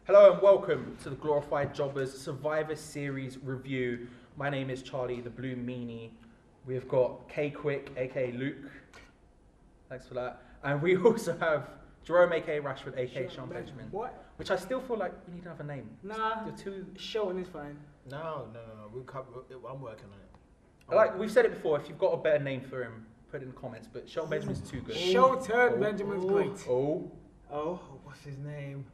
Hello and welcome to the Glorified Jobbers Survivor Series review. My name is Charlie, the Blue Meanie. We've got K Quick, aka Luke. Thanks for that. And we also have Jerome, aka Rashford, aka Sean Benjamin. What? Which I still feel like we need another name. Nah, You're too. Shelton is fine. No. I'm working on it. Like we've said it before. If you've got a better name for him, put it in the comments. But Sean Benjamin's too good. Shelton Benjamin's great. Oh. Oh, what's his name?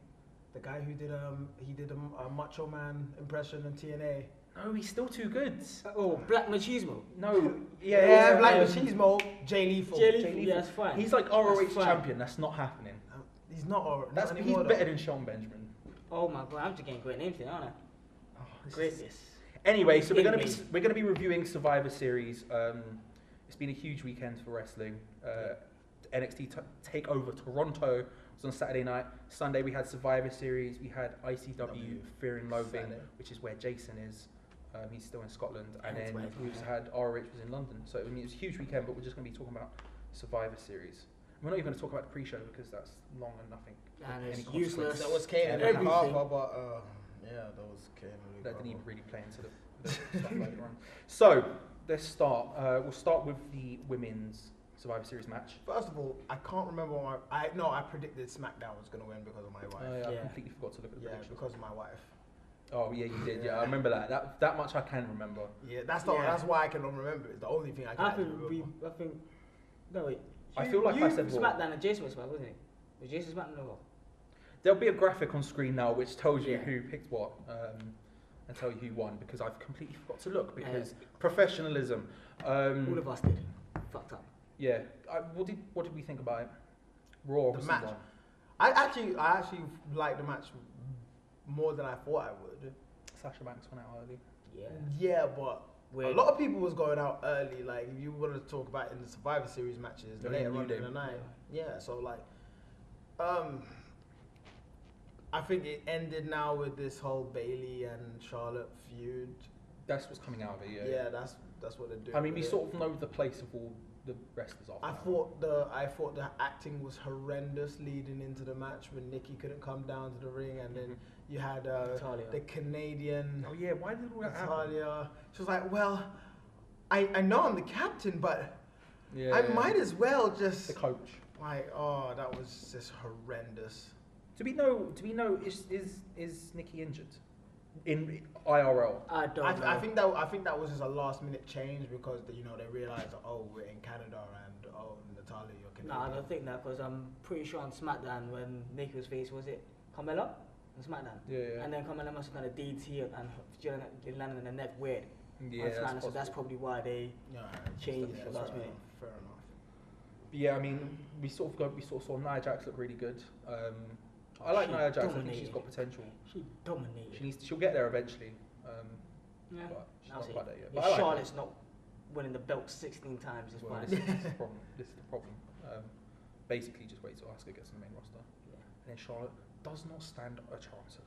The guy who did a Macho Man impression in TNA. No, he's still too good. Oh, Black Machismo. No. Yeah, Black Machismo. Jay Lethal. Jay Lethal, yeah, that's fine. He's like ROH That's fine. champion. That's not happening. He's not. That's not he's anymore, better though. than Sean Benjamin. Oh my god, I'm just getting great names here, aren't I? Oh, this is- Greatness. Anyway, so we're England. gonna be reviewing Survivor Series. It's been a huge weekend for wrestling. NXT Takeover Toronto was on Saturday night. Sunday we had Survivor Series. We had ICW Fear and Loathing, Saturday. which is where Jason is. He's still in Scotland, and That's then where he's we just had ROH was in London. So I mean, it was a huge weekend, but we're just gonna be talking about Survivor Series. We're not even gonna talk about the pre-show because that's long and nothing. And any it's consequence. useless. That was Kane and Everything. half, but that was Kane and That didn't even really play into the stuff later on. So let's start. We'll start with the women's Survivor Series match. First of all, I can't remember I predicted SmackDown was gonna win because of my wife. I Yeah. completely forgot to look at the Yeah, prediction. because of my wife. Oh yeah, you did. Yeah, I remember that. That much I can remember. Yeah, that's why I can remember. It's the only thing I can I actually think remember. no wait. I feel like I said you Raw. SmackDown and Jason was SmackDown, wasn't it? Was Jason SmackDown or Raw? There'll be a graphic on screen now which tells you Yeah. who picked what, and tell you who won because I've completely forgot to look because professionalism. All of us did. Fucked up. Yeah. What did we think about it? Raw. obviously match. won. I actually liked the match more than I thought I would. Sasha Banks went out early. Yeah. Yeah, but Weird. a lot of people was going out early. Like if you want to talk about in the Survivor Series matches They're later in New on Day. in the night. Yeah, so like, I think it ended now with this whole Bailey and Charlotte feud. That's what's coming out of it. Yeah. Yeah, that's what they're doing. I mean, we with it. sort of know the place of all the wrestlers off. I now. thought the acting was horrendous leading into the match when Nikki couldn't come down to the ring, and then you had Natalia. the Canadian Oh yeah. Why did all that happen? Natalia. She was like, "Well, I know I'm the captain, but Yeah. I might as well just The coach. like, oh, that was just horrendous." Do we know is Nikki injured in IRL? I don't know. I think that was just a last minute change because they realized that, oh, we're in Canada and oh, Natalia, you're No, Canadian. I don't think that because I'm pretty sure on SmackDown when Nikki was facing, was it Carmella on SmackDown? Yeah. And then Carmella must have kind of DT and she landed in the neck weird. Yeah, on that's SmackDown, so possible. that's probably why they Yeah, changed yeah, the last fair minute. enough, fair enough. Yeah, I mean, we sort of saw Nia Jax look really good. I like She Nia Jax. I think she's dominated. got potential. She dominated. She'll get there eventually. Yeah. But she's I'll not see. quite there yet. If But I like her. Charlotte's not winning the belt 16 times, it's Well, fine. this is the problem. This is the problem. Basically, just wait till Asuka gets in the main roster, Yeah. and then Charlotte does not stand a chance.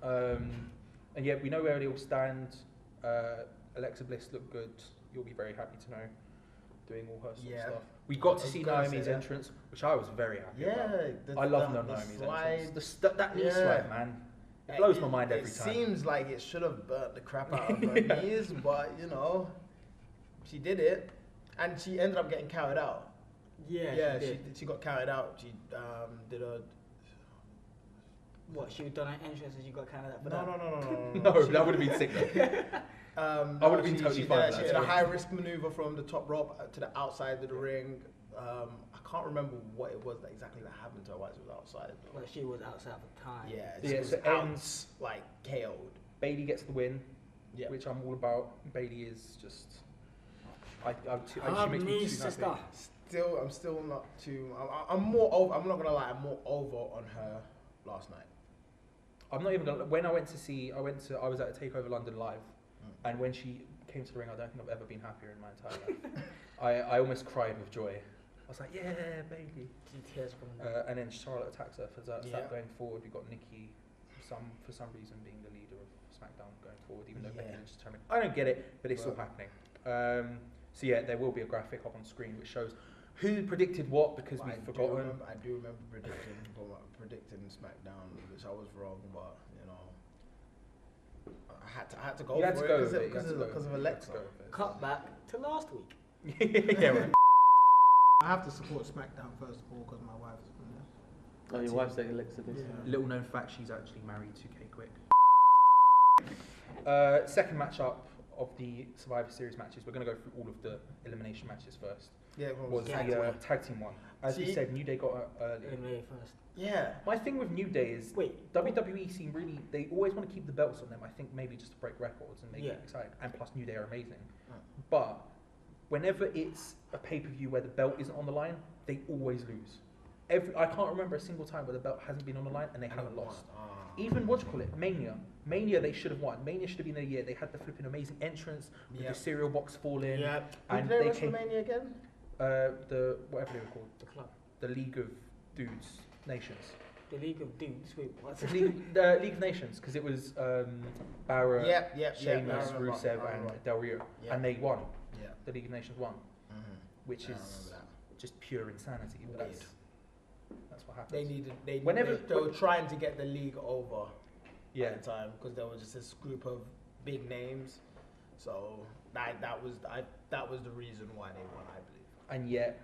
And yeah, we know where they'll stand. Alexa Bliss looked good. You'll be very happy to know, doing all her sort of Yeah. stuff. We got I to was see gonna say Naomi's that. entrance, which I was very happy about. Yeah, I love the Naomi's slide. entrance. That knee Yeah. slide, man. It blows my mind every it time. seems like it should have burnt the crap out of her knees, but she did it, and she ended up getting counted out. Yeah, she did. she got counted out. She did a What, she done her entrance and she got kind of that for no, that? no, no, no, no, No, She- that would have been sick though. I would've been totally fine with She that, did a too. high risk maneuver from the top rope to the outside of the ring. I can't remember what it was that happened to her while she was outside. though. Well, she was outside for time. Yeah, Yeah, she was so it out, ends- like KO'd. Bailey gets the win, Yeah. which I'm all about. Bailey is just. She Hug makes me, me too sister. happy. I'm still not too. I'm more over. I'm not gonna lie. I'm more over on her last night. I'm not even gonna. When I was at a Takeover London live, and when she came to the ring, I don't think I've ever been happier in my entire life. I almost cried with joy. I was like, yeah, Bailey. Tears from that. And then Charlotte attacks her for that Yeah. going forward. We got Nikki, for some reason being the leader of SmackDown going forward, even though Yeah. Becky Lynch is determined. I don't get it, but it's all Well. happening. So yeah, there will be a graphic up on screen which shows who predicted what because But we've I forgotten. I do remember predicting SmackDown, which I was wrong, but I had to go You had for to go it with it. because of Alexa. Cut back to last week. Yeah, right. I have to support SmackDown first of all because my wife is from there. Oh, your wife's like Alexa this. Yeah. Little known fact, she's actually married to K Quick. Second matchup of the Survivor Series matches. We're going to go through all of the elimination matches first. Yeah, Was Tag the team. tag team one. As we See? said, New Day got it early. Eliminate first. Yeah. My thing with New Day is Wait. WWE seem really, they always want to keep the belts on them. I think maybe just to break records and make Yeah. it exciting. And plus, New Day are amazing. Mm. But whenever it's a pay-per-view where the belt isn't on the line, they always lose. I can't remember a single time where the belt hasn't been on the line and they haven't lost. Even what do you call it? Mania. Mania they should have won. Mania should have been the year. They had the flipping amazing entrance with Yep. the cereal box falling. Yep. And Who they did they came WrestleMania again? the whatever they were called. The club. The League of Dudes Nations. The League of Dudes. Wait, what's The it? League of Nations, because it was Barrett, Yep. Sheamus, I remember. Rusev, and Del Rio, Yeah. and they won. Yeah. The League of Nations won, Mhm. which I is remember just pure insanity. But Weird. that's what happens. They were trying to get the league over Yeah, at the time because there was just this group of big names. So that was the reason why they won, I believe. and yet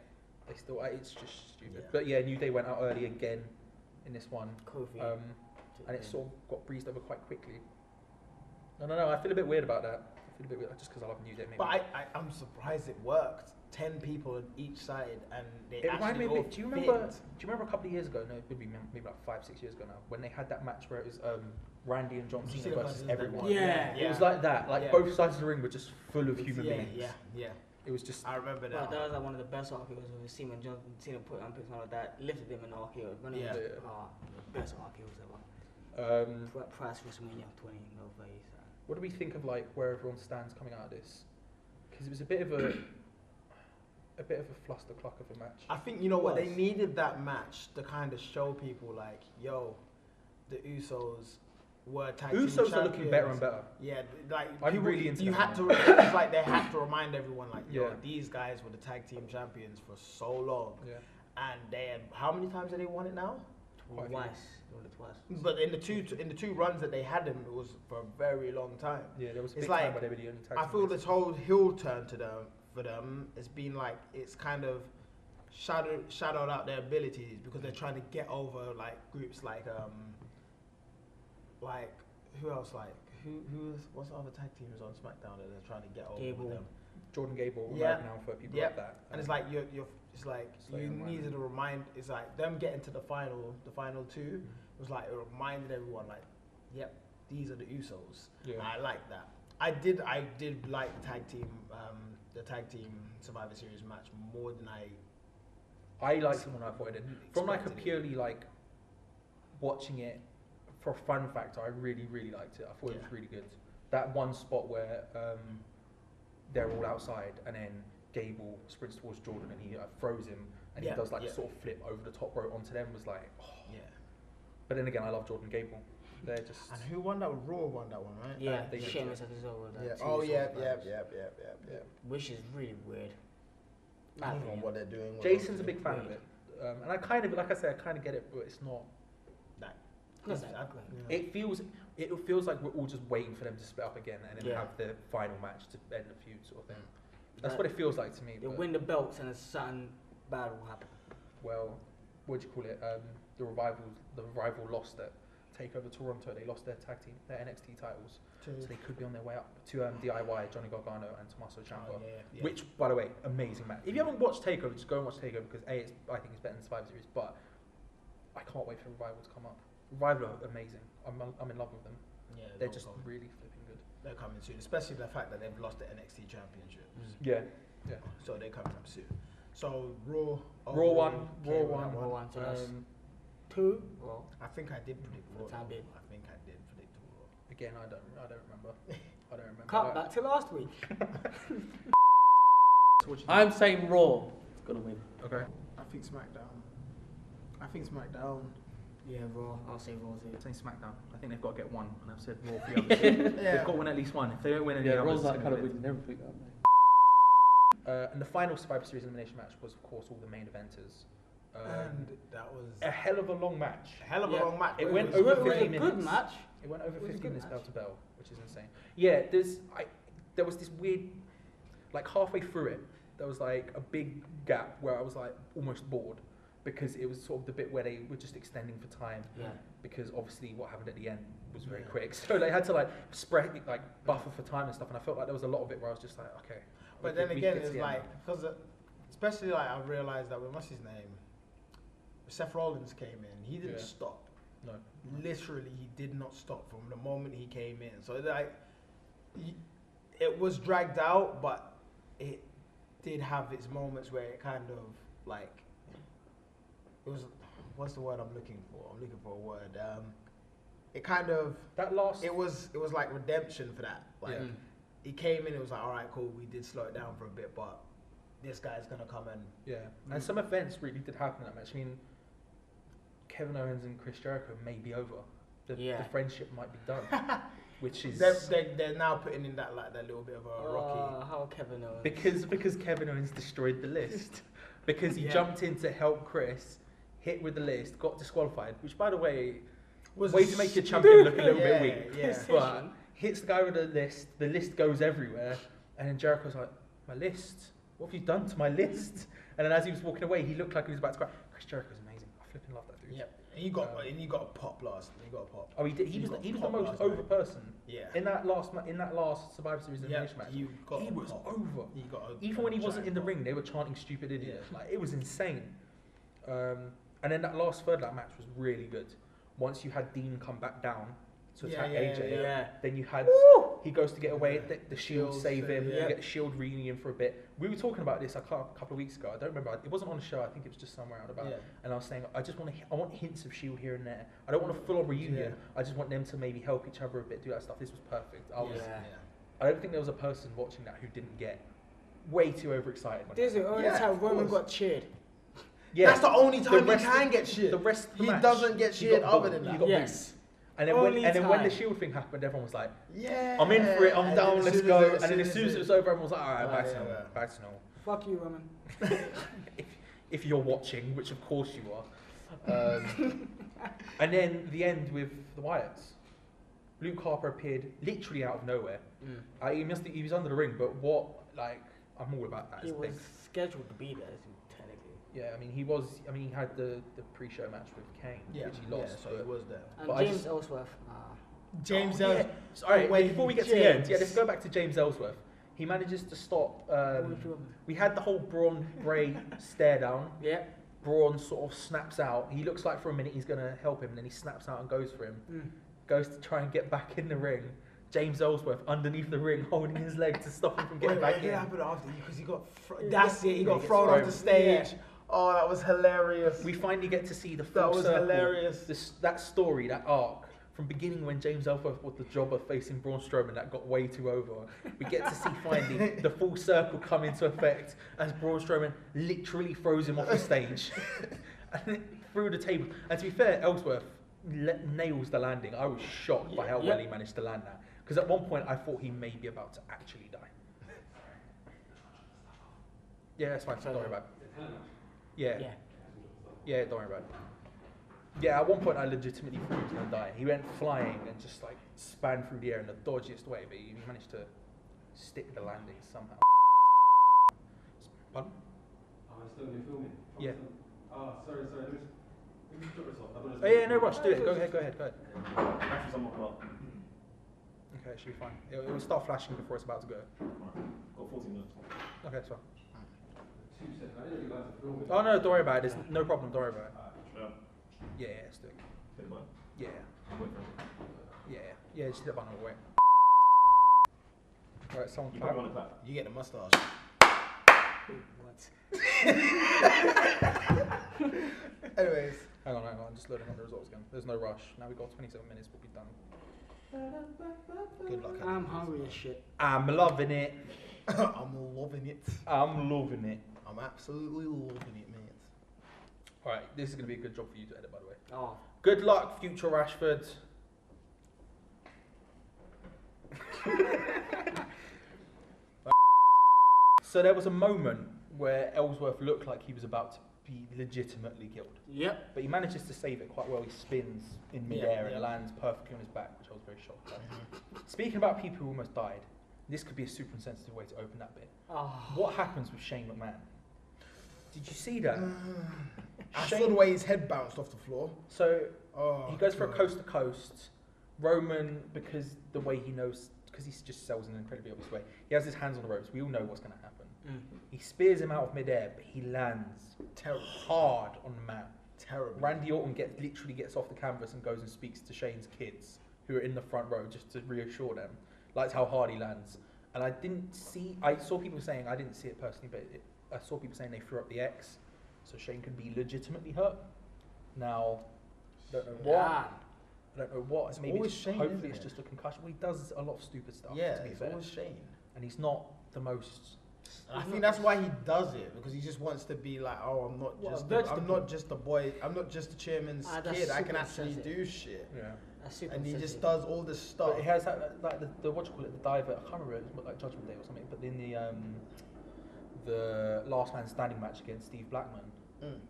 they still. It's just stupid. Yeah. But yeah, New Day went out early again in this one, Kofi. and it sort of got breezed over quite quickly. I don't know. I feel a bit weird about that. I feel a bit weird just because I love New Day. Maybe. But I'm surprised it worked. 10 people on each side, and they It reminded actually me a all bit. Do you fit. remember a couple of years ago? No, it would be maybe like 5-6 years ago now. When they had that match where it was Randy and John Cena Cena versus versus everyone. everyone. Yeah. It was like that. Like Yeah. both sides of the ring were just full of human yeah, beings. Yeah. It was just. I remember But that. that was like one of the best RKOs with Cena and John Cena put on something like that, lifted him in RKO. One of Yeah. the best RKOs ever. Price WrestleMania 20, no face. What do we think of like where everyone stands coming out of this? Because it was a bit of a fluster cluck of a match. I think you know what, they Was. needed that match to kind of show people like, yo, the Usos were tag team Usos are looking champions. better and better. Yeah, like I'm people, really into you that had to. now. It's like they had to remind everyone, like, yo, Yeah. these guys were the tag team champions for so long, Yeah. and they had, how many times have they won it now? Quite a few. Twice. Won it twice. But in the two runs that they had them, it was for a very long time. Yeah, there was a It's big like- time where they were the only tag I team feel wrestlers. this whole heel turn for them, it's been like it's kind of shadowed out their abilities because they're trying to get over like groups like who else what's the other tag teams on SmackDown that they're trying to get over Gable. with them. Jordan Gable, Yeah. American Alpha, people Yeah. like that. And it's like you're it's like Slay you and needed to remind. It's like them getting to the final two. It was like it reminded everyone like, yep, these are the Usos. Yeah. I like that. I did like the tag team Survivor Series match more than I liked it when I thought it did. From like a Expected it. purely like watching it for fun factor, I really, really liked it. I thought it was Yeah. really good. That one spot where they're all outside and then Gable sprints towards Jordan and he throws him and Yeah, he does like yeah. a sort of flip over the top rope onto them was like, oh. yeah. But then again, I love Jordan Gable. They're just. And who won that? Raw won that one, right? Yeah, they did, Sheamus had his over Yeah. that. Oh yeah, yeah. Which is really weird. I don't know what they're doing. what Jason's a they're big fan of it. And I kind of, like I said, I kind of get it, but it's not. doing. Not That- that great. yeah. It feels like we're all just waiting for them to split up again and then Yeah. have the final match to end the feud sort of thing. That's But what it feels like to me. They But, win the belts and something bad will happen. well, what do you call it? The revival lost at Takeover Toronto. They lost their tag team, their NXT titles, so they could be on their way up to DIY, Johnny Gargano and Tommaso Ciampa. Oh, yeah. Which, by the way, amazing match. If you haven't watched Takeover, just go and watch Takeover because I think it's better than Survivor Series. But I can't wait for Revival to come up. Revival are amazing. I'm in love with them. Yeah, They're they'll just come. really flipping good. They're coming soon, especially the fact that they've lost the NXT Championship. Yeah. So they're coming up soon. So Raw. Raw one. okay, Raw that one. Raw one, so that's Um, 2. Well, I think I did predict For Raw. the time being. I think I did predict Raw. again, I don't remember. I don't remember. cut back to last week. So what do you think? I'm saying Raw. It's gonna win. Okay. I think SmackDown. Yeah, Raw. I'll say Raw too. I'm saying SmackDown. I think they've got to get one, and I've said Raw for the others. Yeah. They've got to win at least one. If they don't win any Yeah, others, Raw's it's that gonna kind of be- winning everything, aren't they? And the final Survivor Series elimination match was, of course, all the main eventers. And that was A hell of a long match. a hell of a Yeah. long match. It but went was over It was 50 a minutes. good match. It went over It was a 50 good minutes bell match. to bell, which is insane. Yeah, there was this weird, like halfway through it, there was like a big gap where I was like almost bored because it was sort of the bit where they were just extending for time Yeah. because obviously what happened at the end was very Yeah. quick. So they had to like spread, like buffer for time and stuff. And I felt like there was a lot of it where I was just like, okay. But we then could again, get to it's the end like because especially like I realized that with what's his name, Seth Rollins came in. He didn't Yeah. stop. now. Literally, he did not stop from the moment he came in. So like, it was dragged out, but it did have its moments where it kind of like it was. What's the word I'm looking for? I'm looking for a word. It kind of That last. it was like redemption for that. Like Yeah. he came in, it was like, all right, cool. We did slow it down for a bit, but this guy's gonna come and Yeah, and some events really did happen in that match. I mean, Kevin Owens and Chris Jericho may be over. The Yeah. friendship might be done, which is they're now putting in that like that little bit of a rocky. How Kevin Owens. because Kevin Owens destroyed the list because he Yeah. jumped in to help Chris, hit with the list, got disqualified. Which, by the way, Was way a to make your champion look a little yeah, bit weak. Yeah. But hits the guy with the list goes everywhere, and then Jericho's like, "My list? What have you done to my list?" And then as he was walking away, he looked like he was about to cry. Chris Jericho's amazing. I flipping love that dude. Yeah, and you got a pop last. You got a pop. Oh, he did. He You was got the pop most last over night. person Yeah. in that last Survivor Series elimination match. You got He a was pop. over. You got a, Even when he wasn't in the giant ring, they were chanting "stupid idiot." Yeah. Like it was insane. And then that last third of that match was really good. Once you had Dean come back down to attack AJ, Yeah. then you had he goes to get away. Yeah. The Shield Shield save him. save, You yeah. get the Shield reunion for a bit. We were talking about this a couple of weeks ago. I don't remember. It wasn't on the show. I think it was just somewhere out about. Yeah. And I was saying I want hints of Shield here and there. I don't want a full on reunion. Yeah. I just want them to maybe help each other a bit, do that stuff. This was perfect. Yeah. I don't think there was a person watching that who didn't get way too overexcited. when This is that the only Yeah, time of Roman course. got cheered. Yeah, That's the only time he rest can of- get shit. The rest of the He match, doesn't get he shit got other booed. than He that. got Yes. booed. And then Only when the time. Shield thing happened, everyone was like, Yeah. "I'm in for it. I'm And down. as Let's soon go." as And then as soon as it was over, everyone was like, "All right, back to yeah, normal. yeah. Back to normal." Fuck you, Roman. If you're watching, which of course you are. And then the end with the Wyatts. Luke Harper appeared literally out of nowhere. He was under the ring, but what? Like, I'm all about that. He It's was big. scheduled to be there, technically. Yeah, I mean, he was. I mean, he had the pre-show match with Kane, Yeah. which he lost. so he but- was there. And But I James just- Ellsworth. James Oh, yeah. Ellsworth. All right, Wait, before we get to the end, James. yeah, let's go back to James Ellsworth. He manages to stop. We had the whole Braun Bray stare down. Yeah. Braun sort of snaps out. He looks like for a minute he's going to help him, and then he snaps out and goes for him. Goes to try and get back in the ring. James Ellsworth underneath the ring, holding his leg to stop him from getting back It in. happened after because he got. That's it. He Yeah, got he gets thrown thrown. off the stage. Oh, that was hilarious. We finally get to see the full That was circle. hilarious. That story, that arc, from beginning when James Ellsworth was the jobber facing Braun Strowman, that got way too over. We get to see finally the full circle come into effect as Braun Strowman literally throws him off the stage and then through the table. And to be fair, Ellsworth nails the landing. I was shocked by how well he managed to land that. Because at one point I thought he may be about to actually die. Yeah, that's fine. Don't worry about it. Yeah. Yeah, don't worry about it. Yeah, at one point I legitimately thought he was going to die. He went flying and just like span through the air in the dodgiest way, but he managed to stick the landing somehow. Pardon? Still in filming? Yeah. Sorry. Let me just drop this off. I don't know Oh yeah, no rush. Do it. Go ahead. Actually, someone come up. Okay, it should be fine. It will start flashing before it's about to go. Got 14 minutes. Okay, it's fine. 2 seconds. I didn't know you guys are filming. Oh no, don't worry about it. There's no problem. Don't worry about it. Sure. Yeah, let's do it. Take a moment. Yeah, Wait for it. yeah. Just do it by the way. Alright, someone You clap. probably want to clap. You get the mustache. What? Anyways, Hang on. Just loading on the results again. There's no rush. Now we've got 27 minutes. We'll be done. good luck. I'm hungry as shit. I'm loving it. I'm loving it. I'm loving it. I'm absolutely loving it, mate. Alright, this is going to be a good job for you to edit, by the way. Oh. Good luck, future Rashford. So there was a moment where Ellsworth looked like he was about to be legitimately killed. Yep. But he manages to save it quite well. He spins in midair and lands perfectly on his back, which I was very shocked by. Speaking about people who almost died, this could be a super insensitive way to open that bit. What happens with Shane McMahon? Did you see that? I saw the way his head bounced off the floor. So Oh, he goes for a God. coast to coast. Roman, because the way he knows, because he just sells in an incredibly obvious way, he has his hands on the ropes. We all know what's going to happen. He spears him out of midair, but he lands Terrible. hard on the mat. Terrible. Randy Orton literally gets off the canvas and goes and speaks to Shane's kids, who are in the front row, just to reassure them. That's how hard he lands. And I saw people saying, I didn't see it personally, but I saw people saying they threw up the X, so Shane could be legitimately hurt. Now, don't know what. I don't know what. It's Maybe always Shane, hopefully isn't it's it? just a concussion. Well, he does a lot of stupid stuff. Yeah, to be it's fair. always Shane. And he's not the most. I think that's why he does it, because he just wants to be like, oh, I'm not What, just a the, I'm vegetable? not just the boy, I'm not just the chairman's That's kid. I can super actually insensitive. do shit. Yeah. That's super And he just insensitive. does all this stuff. But he has like the what do you call it, the diver. I can't remember. It was like Judgment Day or something. But in the last man standing match against Steve Blackman.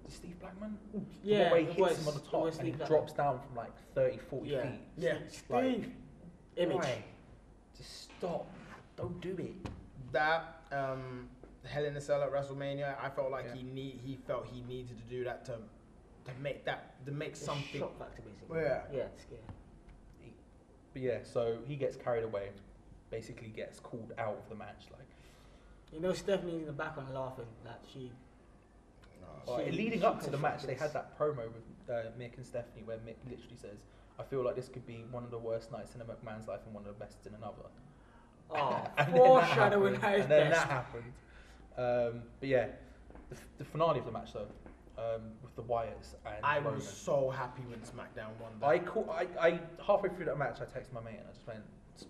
Is Steve Blackman? The one where he hits him on the top and he drops down from like 30, 40 feet. Yeah. Steve. Image. Why? Just stop. Don't do it. That Hell in a Cell at WrestleMania, I felt like Yeah. he felt he needed to do that to make The something. shock factor, basically. Yeah. Yeah, it's scary. But yeah, so he gets carried away. Basically gets called out of the match. Like, You know, Stephanie's in the background laughing. Like she. leading up to the match, they had that promo with Mick and Stephanie where Mick literally says, "I feel like this could be one of the worst nights in a McMahon's life and one of the best in another." Oh, And then foreshadowing that at his happened, and then best. that happened. But yeah, the finale of the match though, with the Wyatts and I Roman. was so happy when SmackDown won that. I halfway through that match, I texted my mate and I just went,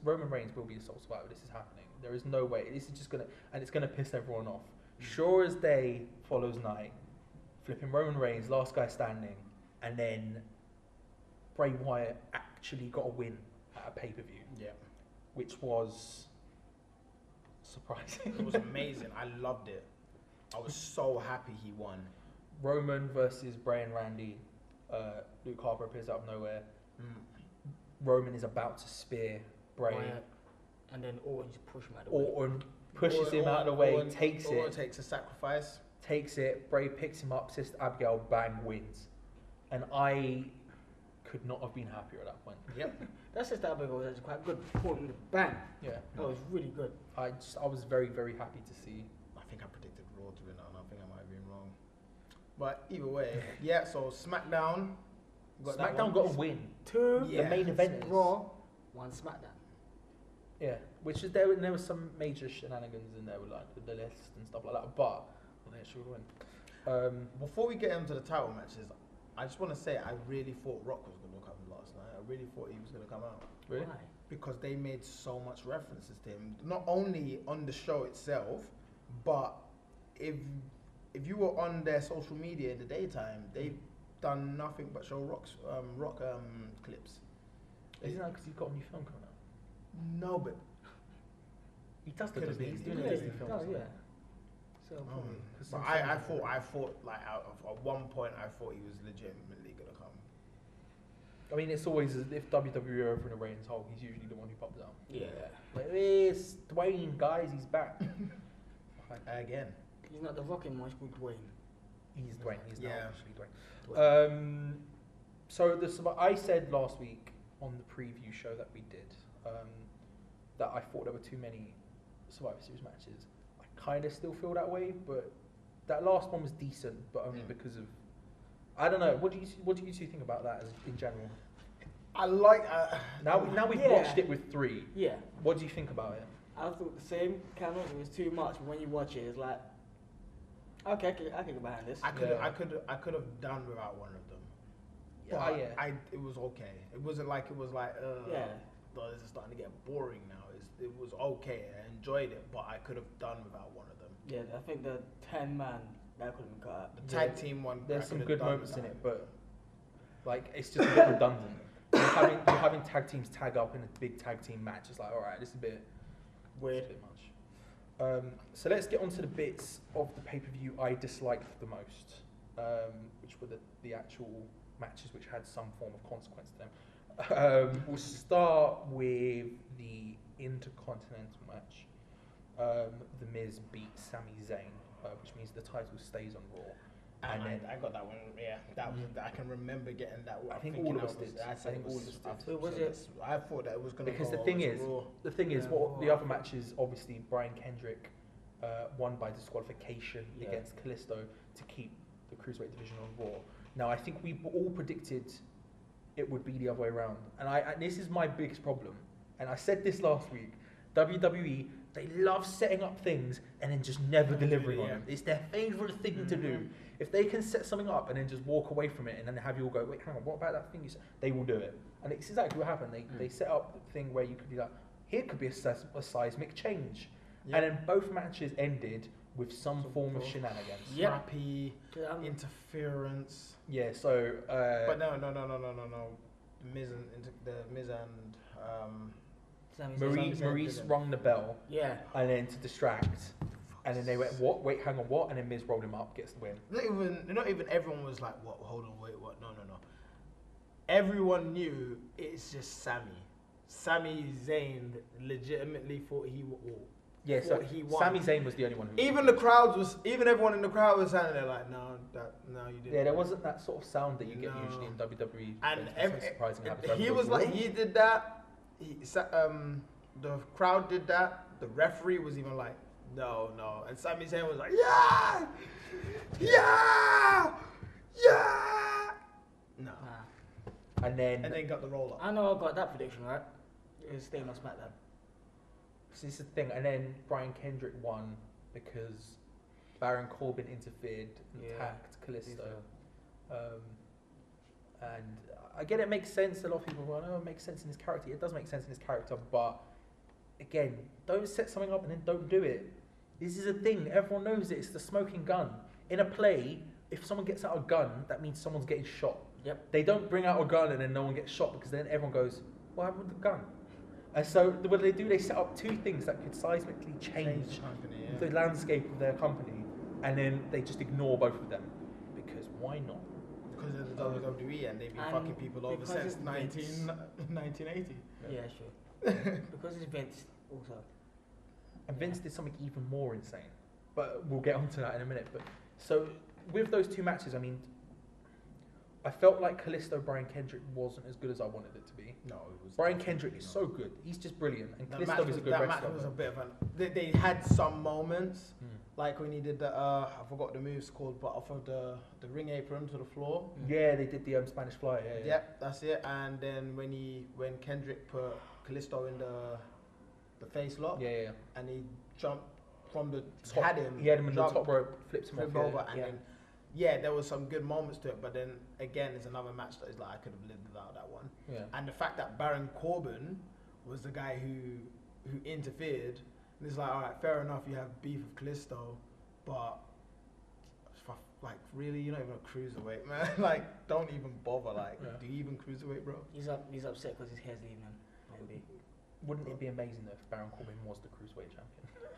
"Roman Reigns will be the sole survivor. This is happening. There is no way. This is just gonna, and it's gonna piss everyone off." Sure as day follows night. Flipping Roman Reigns, last guy standing, and then Bray Wyatt actually got a win at a pay-per-view, Yeah. which was surprising. It was amazing. I loved it. I was so happy he won. Roman versus Bray and Randy. Luke Harper appears out of nowhere. Roman is about to spear Bray. Wyatt. And then Orton just push him out of the way. Orton pushes him out of the way, Orton takes takes a sacrifice. Bray picks him up, Sister Abigail, bang, wins. And I could not have been happier at that point. Yep. That's just that big was actually quite good. Put him bang. Yeah. That was really good. I was very, very happy to see. I think I predicted Raw to win that, and I think I might have been wrong. But either way, yeah. So SmackDown. that SmackDown one. got a win. Two. Yeah. The main event is Raw. One SmackDown. Yeah, which is there was some major shenanigans in there with like the list and stuff like that, but well, they actually win. Before we get into the title matches, I just want to say I really thought Rock was going to come last night. I really thought he was going to come out Really? Why? because they made so much references to him, not only on the show itself, but if you were on their social media in the daytime, they've done nothing but show Rock clips. Isn't that because he's got a new film coming out? No, but He does the Could've Disney. been. He's doing Yeah, a Yeah, Disney film. oh, or something. yeah. So probably. but I thought like at one point I thought he was legitimately gonna come. I mean, it's always if WWE are over in a Reigns hole, he's usually the one who pops out. Yeah. Like, it's Dwayne, guys, he's back. Again. He's not the Rocking much good Dwayne. He's Dwayne. He's now Yeah. officially Dwayne. So I said last week on the preview show that we did that I thought there were too many Survivor Series matches. I kind of still feel that way, but that last one was decent, but only because of I don't know. What do you two think about that as in general? I like. Now we've Yeah. watched it with 3. Yeah. What do you think about it? I thought the same kind of, it was too much, but when you watch it, it's like, okay, I can go behind this. I could Yeah. I could have done without one of them. Yeah, But yeah. it was okay. It wasn't like Yeah. "Oh, this is starting to get boring now. It was okay. I enjoyed it, but I could have done without one of them. Yeah, I think the 10-man, that could have been cut out. The tag team one. There's I some could have good done moments in without. it, but like it's just a bit redundant. You're having tag teams tag up in a big tag team match. It's like, all right, this is a bit Weird. a bit much. So let's get on to the bits of the pay-per-view I disliked the most. which were the actual matches which had some form of consequence to them. We'll start with the Intercontinental match. The Miz beat Sami Zayn, which means the title stays on Raw. And then I got that one. Yeah, that was. I can remember getting that one. I think all of us did. I think all of us did. Who was it? I thought that it was gonna Because go the thing over is, Raw. what the other matches, obviously Brian Kendrick won by disqualification against Kalisto to keep the Cruiserweight division on Raw. Now I think we all predicted it would be the other way around, and this is my biggest problem. And I said this last week. WWE, they love setting up things and then just never delivering on them. It's their favourite thing to do. If they can set something up and then just walk away from it and then have you all go, wait, hang on, what about that thing you said? They will do it. And it's exactly what happened. They set up the thing where you could be like, here could be a seismic change. And then both matches ended with some form of shenanigans. Scrappy, interference. Yeah, so... but no. The Miz and Maurice rung the bell. Yeah. And then to distract. And then they went, what? Wait, hang on, what? And then Miz rolled him up, gets the win. Not even everyone was like, what? Hold on, wait, what? No. Everyone knew it's just Sami. Sami Zayn legitimately thought he would. Yeah, so Sami Zayn was the only one who... Even everyone in the crowd was standing there like, no, you didn't. Yeah, there wasn't that sort of sound that you get usually in WWE. And it's surprising he was like, he did that. The crowd did that. The referee was even like, no. And Sami Zayn was like, yeah. No. And then got the roll up. I know I got that prediction right. It was staying on SmackDown. So this is the thing. And then Brian Kendrick won because Baron Corbin interfered and attacked Kalisto. And again, it makes sense. A lot of people go, oh, it makes sense in his character. It does make sense in his character, but again, don't set something up and then don't do it. This is a thing. Everyone knows it. It's the smoking gun. In a play, if someone gets out a gun, that means someone's getting shot. Yep. They don't bring out a gun and then no one gets shot because then everyone goes, what happened with the gun? And so what they do, they set up two things that could seismically change the landscape of their company, and then they just ignore both of them. Because why not? Because of the WWE and they've been fucking people over since 1980. Yeah, sure. Because it's Vince also. And Vince did something even more insane. But we'll get onto that in a minute. But so with those two matches, I mean, I felt like Kalisto Brian Kendrick wasn't as good as I wanted it to be. No, it was. Brian Kendrick is so good. He's just brilliant. And Kalisto is a good that wrestler. match was a bit of an... They had some moments, like when he did the... I forgot the move's called, but off of the ring apron to the floor. Yeah, they did the Spanish Fly. Yeah. Yep, that's it. And then when Kendrick put Kalisto in the face lock, and he jumped from the top, he had him in the top rope, flips him over, and then there was some good moments to it. But then again, it's another match that is like I could have lived without that one. Yeah. And the fact that Baron Corbin was the guy who interfered, and it's like, all right, fair enough, you have beef with Kalisto, but like really, you're not even a cruiserweight, man. Like, don't even bother. Like, do you even cruiserweight, bro? He's upset because his hair's leaving him. Maybe. Wouldn't it be amazing though if Baron Corbin was the cruiserweight champion?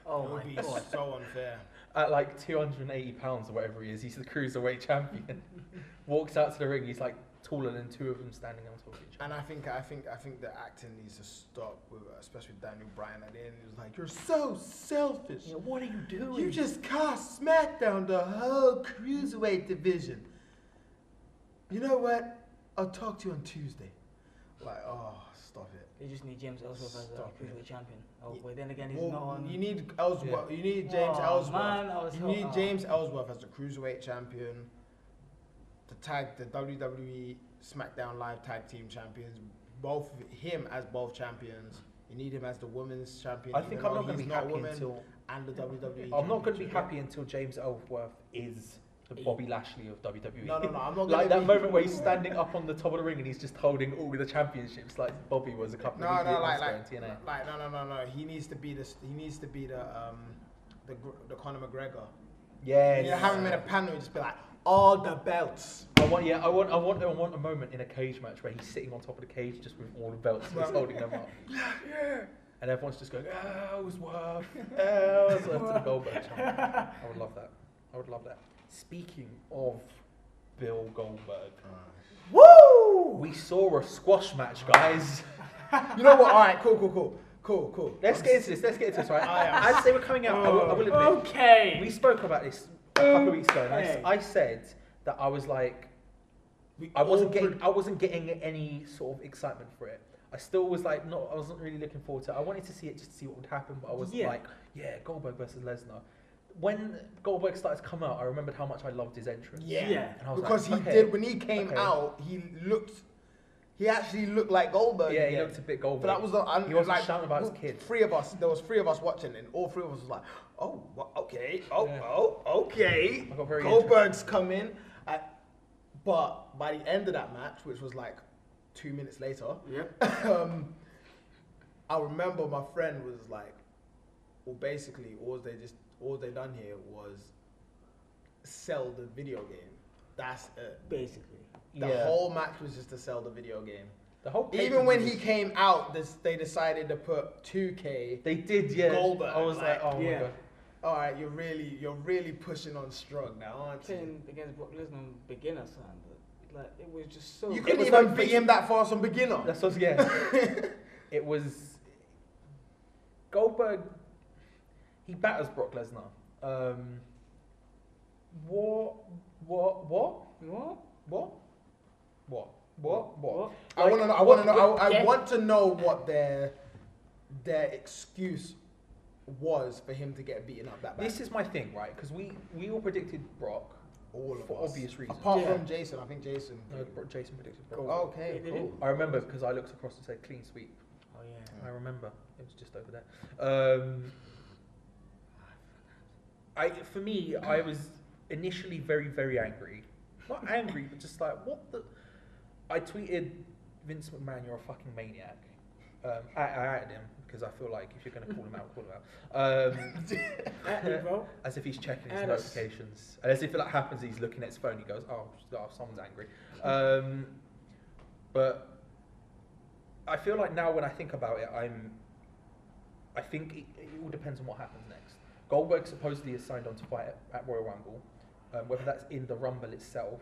Oh it would be God. so unfair. At like 280 pounds or whatever he is, he's the cruiserweight champion. Walks out to the ring, he's like taller than two of them standing on top of each other. And I think the acting needs to stop, with, especially with Daniel Bryan at the end. He was like, "You're so selfish. Yeah, what are you doing? You just cost SmackDown the whole cruiserweight division. You know what? I'll talk to you on Tuesday." Like, oh, stop it. They just need James Ellsworth as a cruiserweight champion. Oh, but then again, he's Well, not on. you need Ellsworth. Yeah. You need James Ellsworth. Man, you need James Ellsworth as the cruiserweight champion. The WWE SmackDown Live Tag Team Champions. Both him as both champions. You need him as the women's champion. I think I'm not going to be happy until and the WWE. I'm not going to be happy until James Ellsworth is the Bobby Lashley of WWE. No, I'm not like that moment where he's standing up on the top of the ring and he's just holding all the championships like Bobby was a couple of weeks ago in TNA. No. He needs to be the Conor McGregor. Yeah. You have him in a panel and just be like, all the belts. I want a moment in a cage match where he's sitting on top of the cage just with all the belts and he's holding them up. Yeah. And everyone's just going, Ellsworth to the Goldberg chant. I would love that. Speaking of Bill Goldberg. Woo! We saw a squash match, guys. You know what? All right, cool. Let's get into this, right? I As they were coming out, I will admit, Okay. we spoke about this a couple of weeks ago, and I said that I was like, I wasn't getting any sort of excitement for it. I still was like, I wasn't really looking forward to it. I wanted to see it just to see what would happen, but I wasn't like, yeah, Goldberg versus Lesnar. When Goldberg started to come out, I remembered how much I loved his entrance. Yeah. And I was Because like, he did, when he came out, he actually looked like Goldberg. Yeah, he looked a bit Goldberg. But that was the, he wasn't shouting about his kids. There was three of us watching, and all three of us was like, okay, okay. I got very Goldberg's coming. But by the end of that match, which was like 2 minutes later, I remember my friend was like, well, basically, all they done here was sell the video game. That's it. Basically. The whole match was just to sell the video game. The whole Even when he came out, they decided to put 2K. They did, yeah. Goldberg. I was like, oh my god. All right, you're really pushing on strong now, aren't you? Playing against Brock Lesnar beginner son, but like it was just so. You couldn't was even like beat him that fast on beginner. That's what, It was Goldberg. He batters Brock Lesnar. What? I want to know what their excuse was for him to get beaten up that bad. This is my thing, right? Because we all predicted Brock all of for us. obvious reasons. Apart from Jason, I think Jason. No, Jason predicted Brock. Okay, cool. I remember because I looked across and said clean sweep. Oh yeah. I remember. It was just over there. For me, I was initially very, very angry. Not angry, but just like, what the... I tweeted, Vince McMahon, you're a fucking maniac. I added him, because I feel like if you're going to call him out, call him out. As if he's checking his notifications. And as if it happens, he's looking at his phone, he goes, oh someone's angry. But I feel like now when I think about it, I think it all depends on what happens next. Goldberg supposedly is signed on to fight at Royal Rumble. Whether that's in the Rumble itself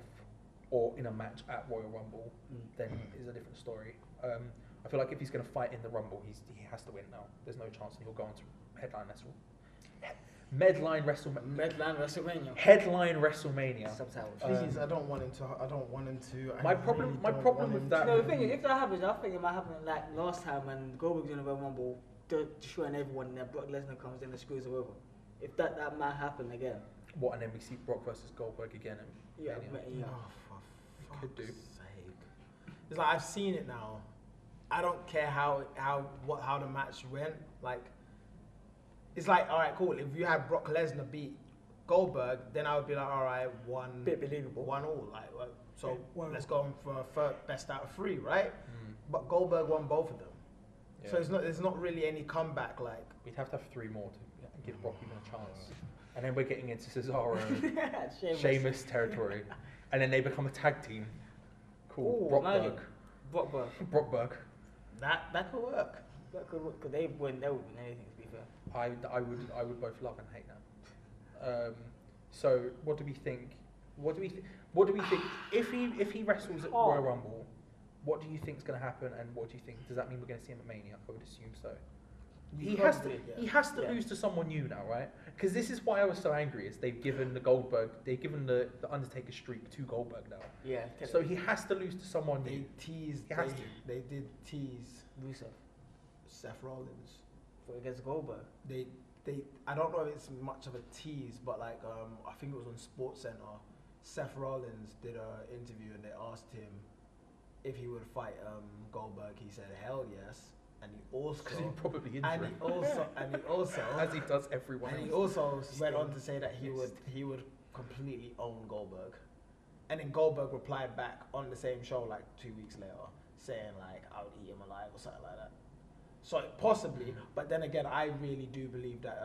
or in a match at Royal Rumble, then is a different story. I feel like if he's going to fight in the Rumble, he has to win now. There's no chance he'll go on to headline WrestleMania. Headline WrestleMania. Subtitles. Please, I don't want him to. My problem with that. No, the thing is, if that happens, I think it might happen like last time when Goldberg's in the Royal Rumble, destroying everyone, and then Brock Lesnar comes in and screws him over. If that might happen again. What, and then we see Brock versus Goldberg again? And Yeah. Oh, for Could do. fuck's sake. It's like I've seen it now. I don't care how the match went. Like, it's like, all right, cool. If you had Brock Lesnar beat Goldberg, then I would be like, all right, one Bit believable. 1-1. Like, so let's go for best out of 3, right? But Goldberg won both of them. Yeah. So there's not really any comeback. Like, We'd have to have 3 more to give Brock even a chance. And then we're getting into Cesaro and Sheamus territory. And then they become a tag team. Cool. Ooh, Brockberg. that could work. That could work, because they wouldn't win anything, to be fair. I would both love and hate that. So what do we think? What do we think if he wrestles at Royal Rumble? What do you think is going to happen? And what do you think? Does that mean we're going to see him at Mania? I would assume so. He has to lose to someone new now, right? Because this is why I was so angry. Is they've given the Undertaker streak to Goldberg now. Yeah. So he has to lose to someone new. They did tease Rusev Seth Rollins. against Goldberg. I don't know if it's much of a tease, but like I think it was on SportsCenter. Seth Rollins did an interview and they asked him if he would fight Goldberg. He said hell yes, and he also Because he probably injured and he also as he does everyone and he else. also went on to say that he would completely own Goldberg, and then Goldberg replied back on the same show like 2 weeks later saying like I would eat him alive or something like that. So possibly, but then again, I really do believe that.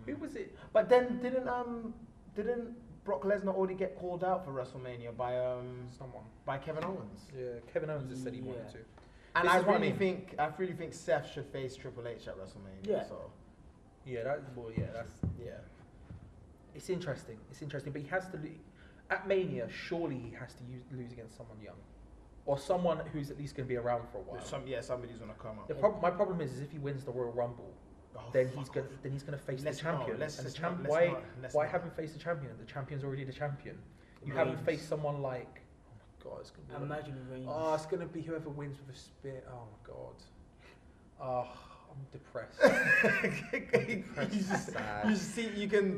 Who was it? But then didn't Brock Lesnar already get called out for WrestleMania by Someone. by Kevin Owens? Yeah, Kevin Owens has said he wanted to. And This I is what I really mean. think Seth should face Triple H at WrestleMania. Yeah. So Yeah, that's yeah. It's interesting. But he has to. At Mania, surely he has to lose against someone young, or someone who's at least going to be around for a while. Somebody's gonna come up. My problem is if he wins the Royal Rumble, then he's gonna face the champion. Why haven't faced the champion? The champion's already the champion. You haven't faced someone like. Oh my god, it's gonna be. Imagine Reigns. Oh, it's gonna be whoever wins with a spear. Oh my god. Oh, I'm depressed. You see, you can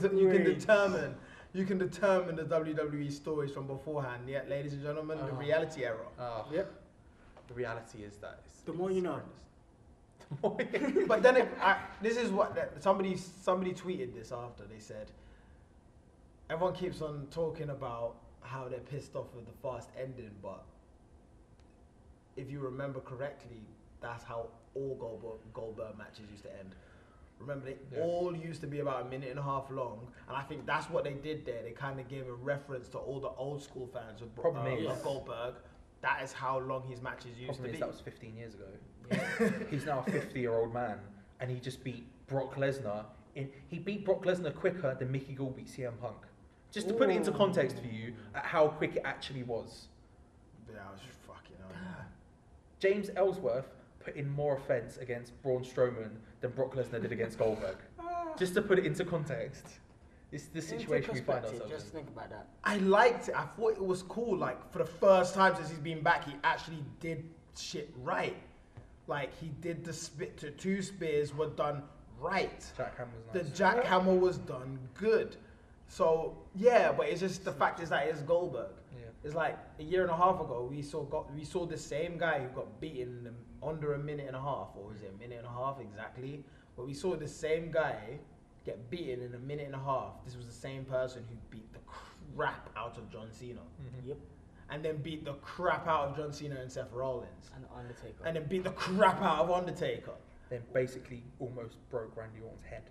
determine the WWE stories from beforehand. Yeah, ladies and gentlemen, the reality era. Yep. The reality is that The more you know. But then this is what somebody tweeted this after. They said everyone keeps on talking about how they're pissed off with the fast ending, but if you remember correctly, that's how all Goldberg matches used to end. Remember, they all used to be about a minute and a half long, and I think that's what they did there. They kind of gave a reference to all the old school fans of Goldberg. That is how long his matches used to be. That was 15 years ago. He's now a 50-year-old man, and he just beat Brock Lesnar. He beat Brock Lesnar quicker than Mickey Gall beat CM Punk. Just to put it into context for you, at how quick it actually was. Yeah, I was fucking James Ellsworth put in more offense against Braun Strowman than Brock Lesnar did against Goldberg. Just to put it into context. It's the situation we find ourselves Just in. think about that. I liked it. I thought it was cool. Like, for the first time since he's been back, he actually did shit right. Like, he did the two spears were done right. Jackhammer was nice. The jackhammer was done good. So, yeah, but it's just the fact is that it's Goldberg. Yeah. It's like a year and a half ago, we saw the same guy who got beaten in under a minute and a half, or was it a minute and a half exactly? But we saw the same guy get beaten in a minute and a half. This was the same person who beat the crap out of John Cena. Mm-hmm. Yep. And then beat the crap out of John Cena and Seth Rollins. And Undertaker. And then beat the crap out of Undertaker. Then basically almost broke Randy Orton's head.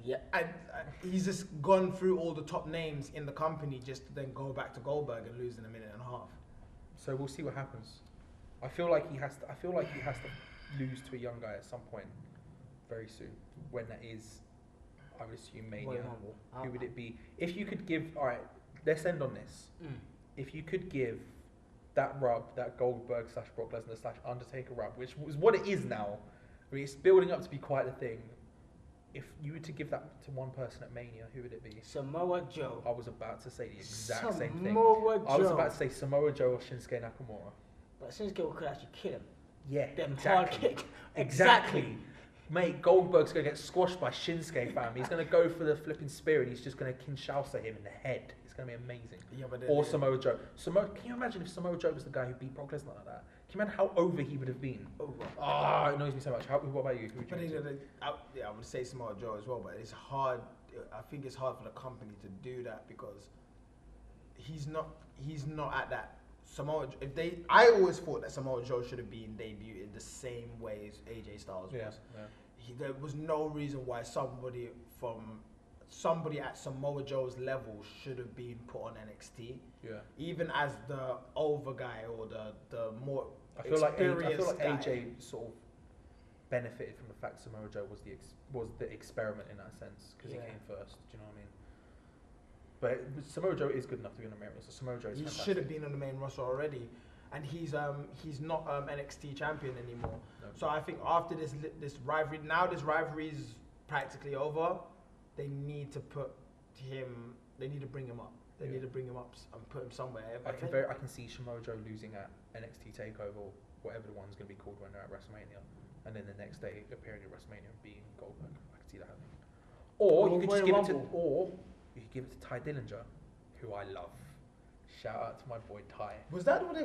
Yeah. And he's just gone through all the top names in the company just to then go back to Goldberg and lose in a minute and a half. So we'll see what happens. I feel like he has to lose to a young guy at some point very soon. When that is, I would assume Mania. Who would it be? If you could give, all right, let's end on this. If you could give that rub, that Goldberg / Brock Lesnar / Undertaker rub, which was what it is now, I mean, it's building up to be quite a thing. If you were to give that to one person at Mania, who would it be? Samoa Joe. I was about to say the exact same thing. Samoa Joe. I was about to say Samoa Joe or Shinsuke Nakamura. But Shinsuke could actually kill him. Yeah, Them exactly. hard kick. Exactly. Mate, Goldberg's going to get squashed by Shinsuke, fam. He's going to go for the flipping spear and he's just going to Kinshasa him in the head. It's going to be amazing. Yeah, but Or Samoa Joe. Can you imagine if Samoa Joe was the guy who beat Brock Lesnar like that? Can you imagine how over he would have been? Over. It annoys me so much. What about you? Who would you choose? I would say Samoa Joe as well, but it's hard. I think it's hard for the company to do that because he's not at that. I always thought that Samoa Joe should have been debuted the same way as AJ Styles was. Yeah. There was no reason why somebody at Samoa Joe's level should have been put on NXT. Yeah. Even as the over guy or the more experienced guy. AJ sort of benefited from the fact Samoa Joe was the experiment in that sense because he came first. Do you know what I mean? But Samoa Joe is good enough to be on the main roster. Samoa Joe is fantastic. He should have been on the main roster already, and he's not NXT champion anymore. No. So I think after this rivalry, now this rivalry is practically over. They need to They need to bring him up. They need to bring him up and put him somewhere. I can see Samoa Joe losing at NXT Takeover, whatever the one's going to be called when they're at WrestleMania, and then the next day appearing at WrestleMania and being Goldberg. I can see that happening. Or you could just give it to Ty Dillinger, who I love. Shout out to my boy Ty. Was that what they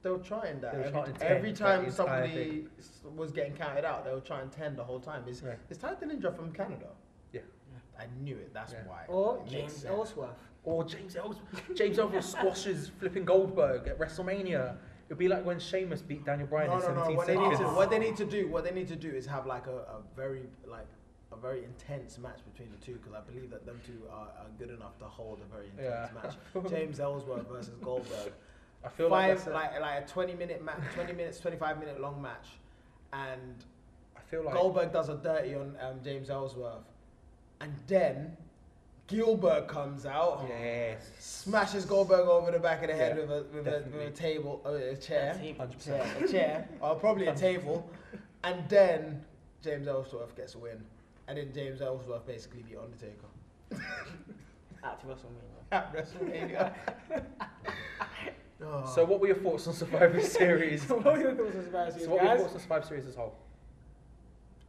were trying that? They were trying to every time somebody was getting counted out, they were trying to 10 the whole time. Is Ty Dillinger from Canada? Yeah. I knew it. That's why. Or James Ellsworth. Or James Ellsworth. James Ellsworth squashes flipping Goldberg at WrestleMania. It'd be like when Sheamus beat Daniel Bryan in 17 seconds. What they need to do is have like a very intense match between the two, because I believe that them two are good enough to hold a very intense match. James Ellsworth versus Goldberg. I feel like a 20-minute match, 20 minutes, 25-minute long match, and I feel like Goldberg does a dirty on James Ellsworth, and then Goldberg comes out, Yes. smashes Goldberg over the back of the head Yeah, with a definitely. table, a chair, 100%. a chair, or probably a table, and then James Ellsworth gets a win, and then James Ellsworth basically beat Undertaker At WrestleMania. at WrestleMania. Oh. So what were your thoughts on Survivor Series? So what were your thoughts on Survivor So Series, what were your guys? thoughts on Survivor Series as a whole?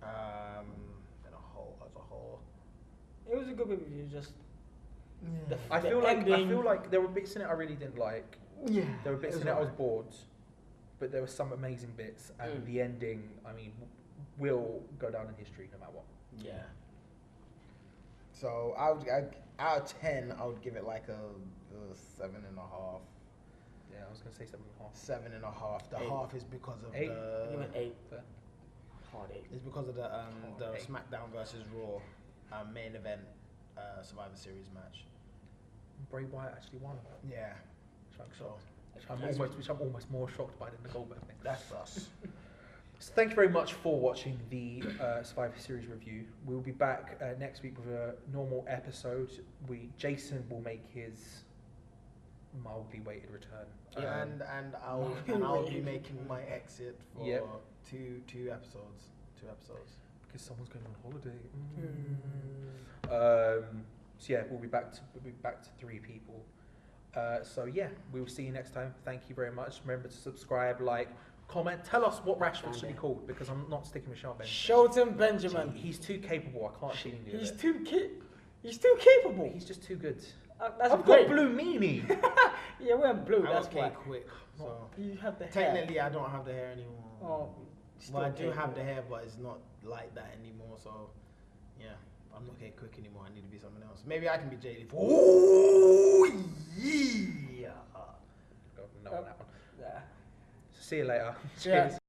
As a whole. It was a good review, just Yeah. I The feel ending- like there were bits in it I really didn't like. Yeah. There were bits it in it I was alright. bored, but there were some amazing bits, and Mm. the ending, I mean, will go down in history no matter what. Yeah. So out of 10, I would give it like a 7.5. Yeah, I was gonna say 7.5. 7.5. The 8. half is because of Eight? I give it the 8. Fair. Hard 8. it's because of the 8. SmackDown versus Raw main event Survivor Series match. Bray Wyatt actually won. Yeah. Which I'm So shocked. Which I'm almost more shocked by than the Goldberg thing. that's us. So thank you very much for watching the Survivor Series review. We'll be back next week with a normal episode. Jason will make his mildly weighted return. And I'll be making my exit for Yep. two episodes. Because someone's going on holiday. So yeah, we'll be back to 3 people. So yeah, we'll see you next time. Thank you very much. Remember to subscribe, like, comment. Tell us what Rashford should be called, because I'm not sticking with Shelton. Shelton Benjamin. He's too capable. I can't see him do He's it. He's too capable. He's just too good. That's I've great. got blue meanie. Yeah, we're in blue. I'm That's okay why. quick. So You have the hair. technically, I don't have the hair anymore. Oh, Well, I still do have the capable. hair, but it's not like that anymore. So, yeah, I'm not okay quick anymore. I need to be someone else. Maybe I can be JD. Oh yeah. Go no on that one. Yeah. See you later. Yeah. Cheers.